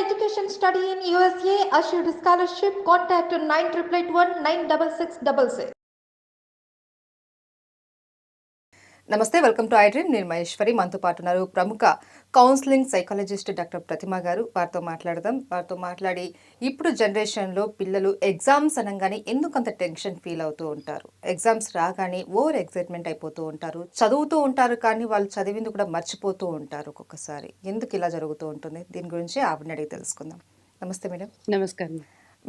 Education study in USA assured scholarship. Contact 9881 96666. నమస్తే, welcome to iDream. నేను మహేశ్వరి. మనతో పాటు ఉన్నారు ప్రముఖ కౌన్సిలింగ్ సైకాలజిస్ట్ డాక్టర్ ప్రతిమ గారు. వారితో మాట్లాడదాం. వారితో మాట్లాడి ఇప్పుడు జనరేషన్లో పిల్లలు ఎగ్జామ్స్ అనగానే ఎందుకు అంత టెన్షన్ ఫీల్ అవుతూ ఉంటారు, ఎగ్జామ్స్ రాగానే ఓవర్ ఎక్సైట్మెంట్ అయిపోతూ ఉంటారు, చదువుతూ ఉంటారు కానీ వాళ్ళు చదివింది కూడా మర్చిపోతూ ఉంటారు ఒక్కొక్కసారి. ఎందుకు ఇలా జరుగుతూ ఉంటుంది? దీని గురించి ఆవిడని అడిగి తెలుసుకుందాం. నమస్తే మేడం. నమస్కారం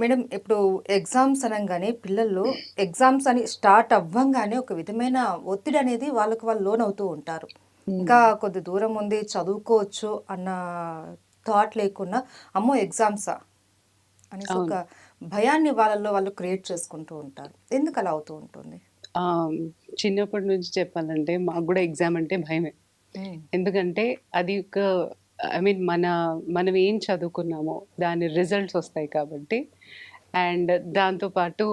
మేడం, ఇప్పుడు ఎగ్జామ్స్ అనగానే పిల్లల్లో ఎగ్జామ్స్ అని స్టార్ట్ అవ్వంగానే ఒక విధమైన ఒత్తిడి అనేది వాళ్ళకు వాళ్ళు లోన్ అవుతూ ఉంటారు. ఇంకా కొద్ది దూరం ఉంది, చదువుకోవచ్చు అన్న థాట్ లేకుండా అమ్మో ఎగ్జామ్సా అనేసి ఒక భయాన్ని వాళ్ళల్లో వాళ్ళు క్రియేట్ చేసుకుంటూ ఉంటారు. ఎందుకు అలా అవుతూ ఉంటుంది? చిన్నప్పటి నుంచి చెప్పాలంటే మాకు కూడా ఎగ్జామ్ అంటే భయమే. ఎందుకంటే అది ఒక మనం ఏం చదువుకున్నామో దాని రిజల్ట్స్ వస్తాయి కాబట్టి. అండ్ దాంతోపాటు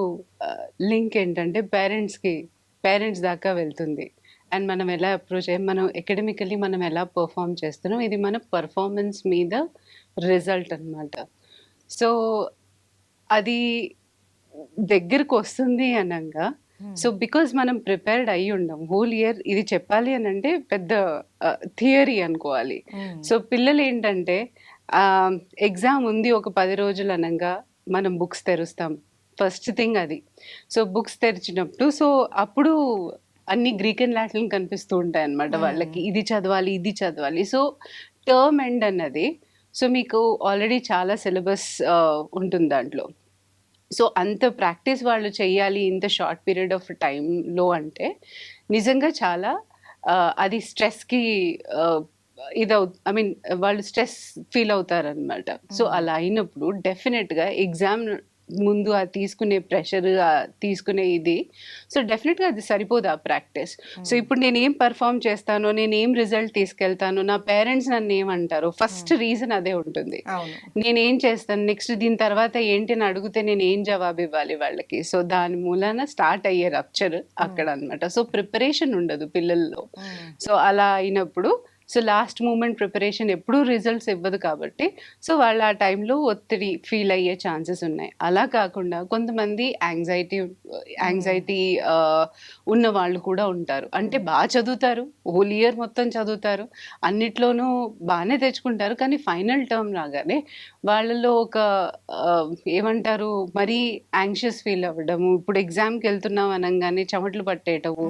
లింక్ ఏంటంటే పేరెంట్స్ దాకా వెళ్తుంది. అండ్ మనం ఎలా అప్రోచ్ అయ్యాం, మనం ఎకడమికలీ మనం ఎలా పర్ఫామ్ చేస్తున్నాం, ఇది మన పర్ఫార్మెన్స్ మీద రిజల్ట్ అన్నమాట. సో అది దగ్గరకు వస్తుంది అనగా, సో బికాజ్ మనం ప్రిపేర్డ్ అయ్యి ఉండం హోల్ ఇయర్. ఇది చెప్పాలి అని అంటే పెద్ద థియరీ అనుకోవాలి. సో పిల్లలు ఏంటంటే ఎగ్జామ్ ఉంది ఒక 10 రోజులు అనగా మనం బుక్స్ తెరుస్తాం. ఫస్ట్ థింగ్ అది. సో బుక్స్ తెరిచినప్పుడు సో అప్పుడు అన్ని గ్రీక్ అండ్ లాటిన్ కనిపిస్తూ ఉంటాయి అన్నమాట వాళ్ళకి. ఇది చదవాలి, ఇది చదవాలి. సో టర్మ్ ఎండ్ అన్నది, సో మీకు ఆల్రెడీ చాలా సిలబస్ ఉంటుంది దాంట్లో. సో అంత ప్రాక్టీస్ వాళ్ళు చేయాలి ఇంత షార్ట్ పీరియడ్ ఆఫ్ టైంలో అంటే నిజంగా చాలా అది స్ట్రెస్కి వాళ్ళు స్ట్రెస్ ఫీల్ అవుతారనమాట. సో అలా అయినప్పుడు డెఫినెట్గా ఎగ్జామ్ ముందు ఆ తీసుకునే ప్రెషర్, తీసుకునే ఇది, సో డెఫినెట్గా అది సరిపోదు ఆ ప్రాక్టీస్. సో ఇప్పుడు నేను ఏం పర్ఫామ్ చేస్తానో, నేను ఏం రిజల్ట్ తీసుకెళ్తానో, నా పేరెంట్స్ నన్ను ఏమంటారు, ఫస్ట్ రీజన్ అదే ఉంటుంది. నేనేం చేస్తాను నెక్స్ట్, దీని తర్వాత ఏంటి అని అడిగితే నేను ఏం జవాబు ఇవ్వాలి వాళ్ళకి. సో దాని మూలాన స్టార్ట్ అయ్యే రప్చర్ అక్కడ అనమాట. సో ప్రిపరేషన్ ఉండదు పిల్లల్లో. సో అలా అయినప్పుడు సో లాస్ట్ మూమెంట్ ప్రిపరేషన్ ఎప్పుడూ రిజల్ట్స్ ఇవ్వదు కాబట్టి సో వాళ్ళు ఆ టైంలో ఒత్తిడి ఫీల్ అయ్యే ఛాన్సెస్ ఉన్నాయి. అలా కాకుండా కొంతమంది యాంగ్జైటీ ఉన్న వాళ్ళు కూడా ఉంటారు. అంటే బాగా చదువుతారు, హోల్ ఇయర్ మొత్తం చదువుతారు, అన్నిట్లోనూ బాగానే తెచ్చుకుంటారు, కానీ ఫైనల్ టర్మ్ రాగానే వాళ్ళలో ఒక ఏమంటారు మరీ యాంగ్షియస్ ఫీల్ అవ్వడము, ఇప్పుడు ఎగ్జామ్కి వెళ్తున్నాం అనగానే చెమటలు పట్టేయటము,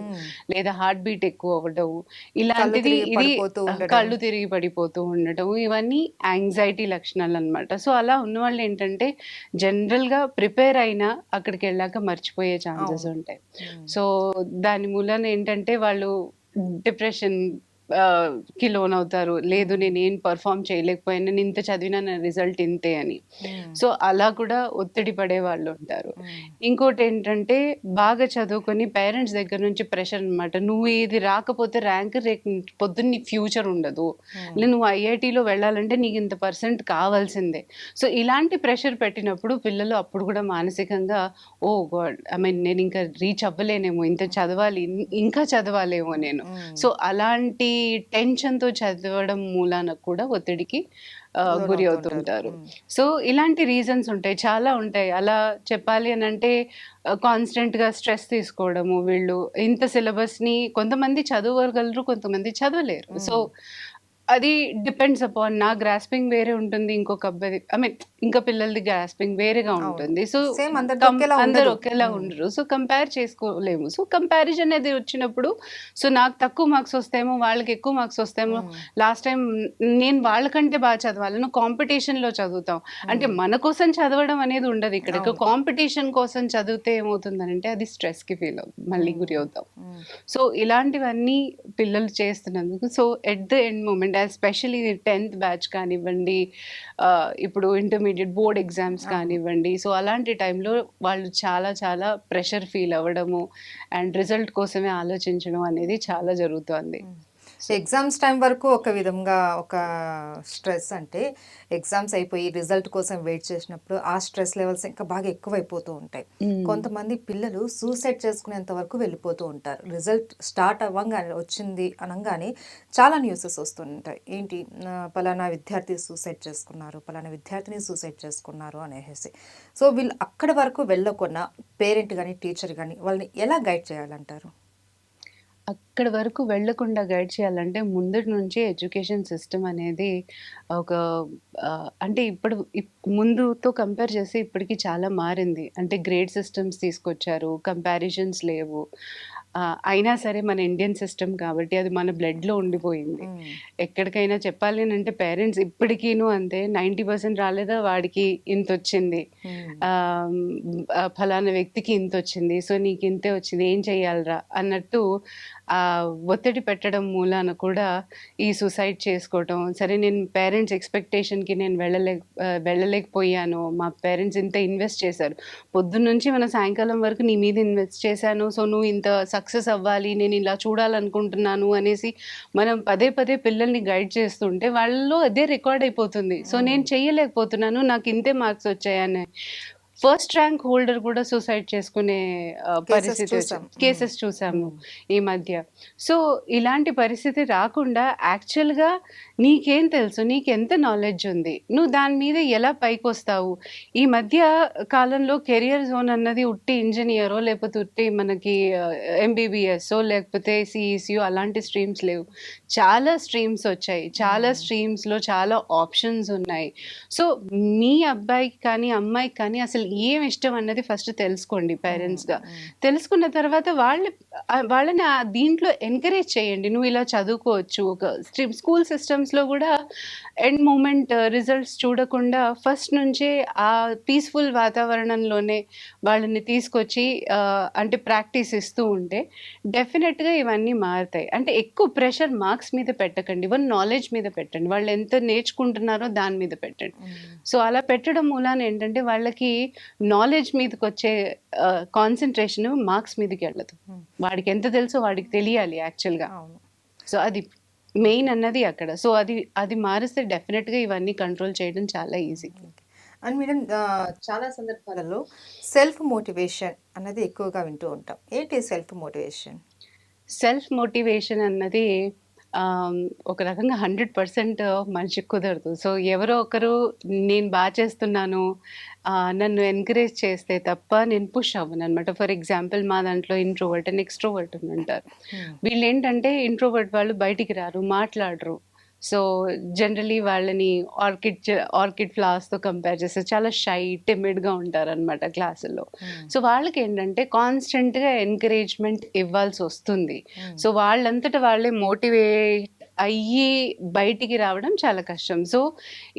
లేదా హార్ట్ బీట్ ఎక్కువ అవ్వడము, ఇలాంటిది ఇది కళ్ళు తిరిగి పడిపోతూ ఉండటం, ఇవన్నీ యాంగ్జైటీ లక్షణాలు అనమాట. సో అలా ఉన్న వాళ్ళు ఏంటంటే జనరల్గా ప్రిపేర్ అయినా అక్కడికి వెళ్ళాక మర్చిపోయే ఛాన్సెస్ ఉంటాయి. సో దాని మూలన ఏంటంటే వాళ్ళు డిప్రెషన్ కి లోన్ అవుతారు. లేదు నేను ఏం పర్ఫామ్ చేయలేకపోయాను, నేను ఇంత చదివినా నా రిజల్ట్ ఇంతే అని. సో అలా కూడా ఒత్తిడి పడే వాళ్ళు ఉంటారు. ఇంకోటి ఏంటంటే బాగా చదువుకొని పేరెంట్స్ దగ్గర నుంచి ప్రెషర్ అనమాట. నువ్వు ఇది రాకపోతే ర్యాంక్ రేపు పొద్దున్న నీకు ఫ్యూచర్ ఉండదు, నువ్వు ఐఐటీలో వెళ్ళాలంటే నీకు ఇంత % కావాల్సిందే. సో ఇలాంటి ప్రెషర్ పెట్టినప్పుడు పిల్లలు అప్పుడు కూడా మానసికంగా ఓ గాడ్, నేను ఇంకా రీచ్ అవ్వలేనేమో, ఇంత చదవాలి, ఇంకా చదవాలేమో నేను. సో అలాంటి టెన్షన్తో చదవడం మూలాన కూడా ఒత్తిడికి గురి అవుతుంటారు. సో ఇలాంటి రీజన్స్ ఉంటాయి, చాలా ఉంటాయి. అలా చెప్పాలి అని అంటే కాన్స్టెంట్గా స్ట్రెస్ తీసుకోవడము, వీళ్ళు ఇంత సిలబస్ని కొంతమంది చదవగలరు, కొంతమంది చదవలేరు. సో అది డిపెండ్స్ అపాన్ నా గ్రాస్పింగ్ వేరే ఉంటుంది, ఇంకొక అబ్బాయి ఇంకా పిల్లలది గ్రాస్పింగ్ వేరేగా ఉంటుంది. సో అందరు ఒకేలా ఉండరు. సో కంపేర్ చేసుకోలేము. సో కంపారిజన్ అనేది వచ్చినప్పుడు సో నాకు తక్కువ మార్క్స్ వస్తేమో వాళ్ళకి ఎక్కువ మార్క్స్ వస్తేమో, లాస్ట్ టైం నేను వాళ్ళకంటే బాగా చదవాలను కాంపిటీషన్లో చదువుతాం. అంటే మన కోసం చదవడం అనేది ఉండదు ఇక్కడ. కాంపిటీషన్ కోసం చదివితే ఏమవుతుందంటే అది స్ట్రెస్కి ఫీల్ అవుతుంది, మళ్ళీ గురి అవుతాం. సో ఇలాంటివన్నీ పిల్లలు చేస్తున్నందుకు so at the end moment especially 10th batch కానివ్వండి, ఇప్పుడు ఇంటర్మీడియట్ బోర్డ్ ఎగ్జామ్స్ కానివ్వండి, సో అలాంటి టైంలో వాళ్ళు చాలా చాలా ప్రెషర్ ఫీల్ అవ్వడము అండ్ రిజల్ట్ కోసమే ఆలోచించడం అనేది చాలా జరుగుతుంది. ఎగ్జామ్స్ టైం వరకు ఒక విధంగా ఒక స్ట్రెస్ అంటే ఎగ్జామ్స్ అయిపోయి రిజల్ట్ కోసం వెయిట్ చేసినప్పుడు ఆ స్ట్రెస్ లెవెల్స్ ఇంకా బాగా ఎక్కువైపోతూ ఉంటాయి. కొంతమంది పిల్లలు సూసైడ్ చేసుకునేంత వరకు వెళ్ళిపోతూ ఉంటారు. రిజల్ట్ స్టార్ట్ అవ్వగానే వచ్చింది అనగానే చాలా న్యూసెస్ వస్తుంటాయి. ఏంటి పలానా విద్యార్థి సూసైడ్ చేసుకున్నారు, పలానా విద్యార్థిని సూసైడ్ చేసుకున్నారు అనేసి. సో వీళ్ళు అక్కడి వరకు వెళ్ళకుండా పేరెంట్ కానీ టీచర్ కానీ వాళ్ళని ఎలా గైడ్ చేయాలంటారు? అక్కడి వరకు వెళ్ళకుండా గైడ్ చేయాలంటే ముందటి నుంచే ఎడ్యుకేషన్ సిస్టమ్ అనేది ఒక అంటే ముందుతో కంపేర్ చేస్తే ఇప్పటికి చాలా మారింది. అంటే గ్రేడ్ సిస్టమ్స్ తీసుకొచ్చారు. కంపారిజన్స్ లేవు. అయినా సరే మన ఇండియన్ సిస్టమ్ కాబట్టి అది మన బ్లడ్‌లో ఉండిపోయింది. ఎక్కడికైనా చెప్పాలి అనంటే పేరెంట్స్ ఇప్పటికీను అంతే 90% రాలేదా వాడికి ఇంతొచ్చింది. ఫలానా వ్యక్తికి ఇంతొచ్చింది. సో నీకింతే వచ్చింది. ఏం చెయ్యాలిరా అన్నట్టు ఒత్తిడి పెట్టడం మూలాన కూడా ఈ సూసైడ్ చేసుకోవటం. సరే నేను పేరెంట్స్ ఎక్స్‌పెక్టేషన్‌కి నేను వెళ్ళలేకపోయాను. మా పేరెంట్స్ ఇంత ఇన్వెస్ట్ చేశారు. పొద్దున్నుంచి మన సాయంకాలం వరకు నీ మీద ఇన్వెస్ట్ చేశాను. సో నువ్వు ఇంత సక్సెస్ అవ్వాలి. నేను ఇలా చూడాలనుకుంటున్నాను అనేసి మనం పదే పదే పిల్లల్ని గైడ్ చేస్తుంటే వాళ్ళలో అదే రికార్డ్ అయిపోతుంది. సో నేను చెయ్యలేకపోతున్నాను. నాకు ఇంతే మార్క్స్ వచ్చాయని. ఫస్ట్ ర్యాంక్ హోల్డర్ కూడా సూసైడ్ చేసుకునే పరిస్థితి కేసెస్ చూసాము ఈ మధ్య. సో ఇలాంటి పరిస్థితి రాకుండా యాక్చువల్గా నీకేం తెలుసు, నీకెంత నాలెడ్జ్ ఉంది, నువ్వు దాని మీద ఎలా పైకి వస్తావు. ఈ మధ్య కాలంలో కెరియర్ జోన్ అన్నది ఉట్టి ఇంజనీరో లేకపోతే ఉట్టి మనకి ఎంబీబీఎస్ఓ లేకపోతే సిఈసియో అలాంటి స్ట్రీమ్స్ లేవు. చాలా స్ట్రీమ్స్ వచ్చాయి. చాలా స్ట్రీమ్స్లో చాలా ఆప్షన్స్ ఉన్నాయి. సో మీ అబ్బాయికి కానీ అమ్మాయికి కానీ అసలు ఏం ఇష్టం అన్నది ఫస్ట్ తెలుసుకోండి పేరెంట్స్గా. తెలుసుకున్న తర్వాత వాళ్ళని దీంట్లో ఎంకరేజ్ చేయండి. నువ్వు ఇలా చదువుకోవచ్చు. ఒక స్కూల్ సిస్టమ్స్లో కూడా ఎండ్ మూమెంట్ రిజల్ట్స్ చూడకుండా ఫస్ట్ నుంచే ఆ పీస్ఫుల్ వాతావరణంలోనే వాళ్ళని తీసుకొచ్చి అంటే ప్రాక్టీస్ ఇస్తూ ఉంటే డెఫినెట్గా ఇవన్నీ మారుతాయి. అంటే ఎక్కువ ప్రెషర్ మార్క్స్ మీద పెట్టకండి, నాలెడ్జ్ మీద పెట్టండి. వాళ్ళు ఎంత నేర్చుకుంటున్నారో దాని మీద పెట్టండి. సో అలా పెట్టడం మూలాన ఏంటంటే వాళ్ళకి నాలెడ్జ్ మీదకి వచ్చే కాన్సన్ట్రేషన్ మార్క్స్ మీదకి వెళ్ళదు. వాడికి ఎంత తెలుసో వాడికి తెలియాలి యాక్చువల్గా. సో అది మెయిన్ అన్నది అక్కడ. సో అది మారిస్తే డెఫినెట్గా ఇవన్నీ కంట్రోల్ చేయడం చాలా ఈజీ. అండ్ మేడం చాలా సందర్భాలలో సెల్ఫ్ మోటివేషన్ అన్నది ఎక్కువగా వింటూ ఉంటాం. ఏంటి సెల్ఫ్ మోటివేషన్? సెల్ఫ్ మోటివేషన్ అన్నది ఒక రకంగా 100% మనిషికి కుదరదు. సో ఎవరో ఒకరు నేను బాగా చేస్తున్నాను నన్ను ఎంకరేజ్ చేస్తే తప్ప నేను పుష్ అవ్వను అనమాట. ఫర్ ఎగ్జాంపుల్ మా దాంట్లో ఇంట్రోవర్ట్ అండ్ ఎక్స్ట్రోవర్ట్ అని ఉంటారు. వీళ్ళు ఏంటంటే ఇంట్రోవర్ట్ వాళ్ళు బయటికి రారు, మాట్లాడరు. సో జనరలీ వాళ్ళని ఆర్కిడ్ ఫ్లవర్స్తో కంపేర్ చేస్తే చాలా షై టిమిడ్గా ఉంటారనమాట క్లాసుల్లో. సో వాళ్ళకి ఏంటంటే కాన్స్టెంట్గా ఎంకరేజ్మెంట్ ఇవ్వాల్సి వస్తుంది. సో వాళ్ళంతటా వాళ్ళే మోటివేట్ అయ్యి బయటికి రావడం చాలా కష్టం. సో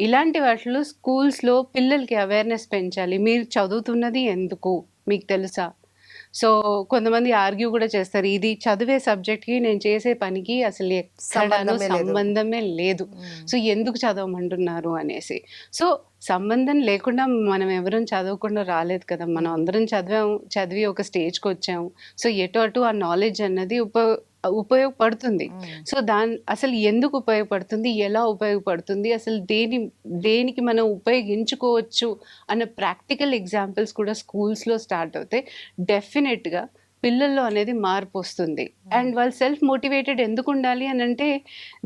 ఇలాంటి వాటిలో స్కూల్స్లో పిల్లలకి అవేర్నెస్ పెంచాలి. మీరు చదువుతున్నది ఎందుకు మీకు తెలుసా? సో కొంతమంది ఆర్గ్యూ కూడా చేస్తారు, ఇది చదివే సబ్జెక్ట్కి నేను చేసే పనికి అసలు ఎక్కడానో సంబంధమే లేదు, సో ఎందుకు చదవమంటున్నారు అనేసి. సో సంబంధం లేకుండా మనం ఎవరం చదవకుండా రాలేదు కదా, మనం అందరం చదివి ఒక స్టేజ్కి వచ్చాము. సో ఎటు అటు ఆ నాలెడ్జ్ అన్నది ఉపయోగపడుతుంది. సో అసలు ఎందుకు ఉపయోగపడుతుంది, ఎలా ఉపయోగపడుతుంది, అసలు దేనికి మనం ఉపయోగించుకోవచ్చు అన్న ప్రాక్టికల్ ఎగ్జాంపుల్స్ కూడా స్కూల్స్లో స్టార్ట్ అవుతాయి. డెఫినెట్గా పిల్లల్లో అనేది మార్పు వస్తుంది. అండ్ వాళ్ళు సెల్ఫ్ మోటివేటెడ్ ఎందుకు ఉండాలి అని అంటే,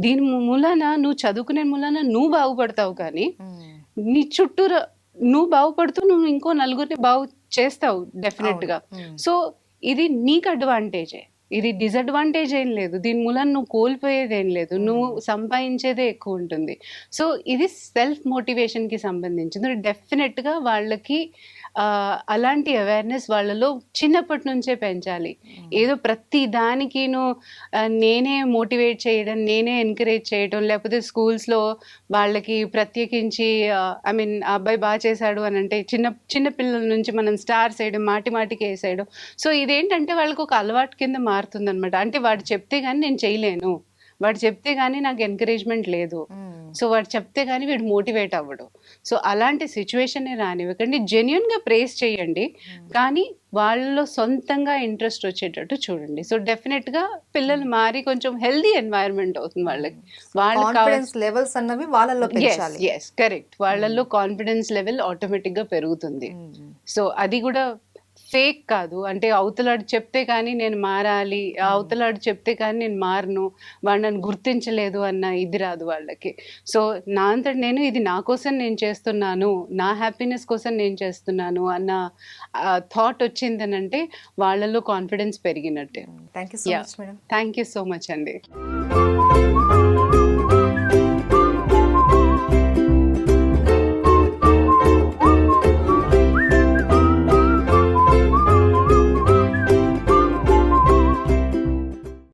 దీని మూలాన నువ్వు చదువుకునే మూలాన నువ్వు బాగుపడతావు, కానీ నీ చుట్టూరా నువ్వు బాగుపడుతూ నువ్వు ఇంకో నలుగురిని బాగు చేస్తావు డెఫినెట్గా. సో ఇది నీకు అడ్వాంటేజే, ఇది డిసడ్వాంటేజ్ ఏం లేదు. దీని మూలన నువ్వు కోల్పోయేది ఏం లేదు, నువ్వు సంపాదించేదే ఎక్కువ ఉంటుంది. సో ఇది సెల్ఫ్ మోటివేషన్కి సంబంధించింది. డెఫినెట్గా వాళ్ళకి అలాంటి అవేర్నెస్ వాళ్ళలో చిన్నప్పటి నుంచే పెంచాలి. ఏదో ప్రతి దానికిను నేనే మోటివేట్ చేయడం, నేనే ఎంకరేజ్ చేయడం, లేకపోతే స్కూల్స్లో వాళ్ళకి ప్రత్యేకించి ఐ మీన్ అబ్బాయి బాగా చేశాడు అని అంటే చిన్న పిల్లల నుంచి మనం స్టార్స్ వేయడం, మాటికి వేసేయడం. సో ఇదేంటంటే వాళ్ళకి ఒక అలవాటు కింద మారుతుందన్నమాట. అంటే వాడు చెప్తే కానీ నేను చేయలేను, వాడు చెప్తే గానీ నాకు ఎంకరేజ్మెంట్ లేదు, సో వాడు చెప్తే గానీ వీడు మోటివేట్ అవ్వడు. సో అలాంటి సిచ్యువేషన్ రానివ్వకండి, జెన్యున్ గా ప్రేస్ చేయండి, కానీ వాళ్ళలో సొంతంగా ఇంట్రెస్ట్ వచ్చేటట్టు చూడండి. సో డెఫినెట్ గా పిల్లలు మారి కొంచెం హెల్దీ ఎన్వైరన్మెంట్ అవుతుంది వాళ్ళకి. కాన్ఫిడెన్స్ లెవెల్స్ అన్నవి వాళ్ళలో పెంచాలి. కరెక్ట్, వాళ్ళల్లో కాన్ఫిడెన్స్ లెవెల్ ఆటోమేటిక్ గా పెరుగుతుంది. సో అది కూడా ఫేక్ కాదు, అంటే అవతలాడు చెప్తే కానీ నేను మారాలి, అవతలాడు చెప్తే కానీ నేను మారను, వాడు నన్ను గుర్తించలేదు అన్న ఇది రాదు వాళ్ళకి. సో నా అంతటి నేను ఇది నా కోసం నేను చేస్తున్నాను, నా హ్యాపీనెస్ కోసం నేను చేస్తున్నాను అన్న థాట్ వచ్చిందనంటే వాళ్ళలో కాన్ఫిడెన్స్ పెరిగినట్టే. Thank you so much madam. Thank you so much అండి.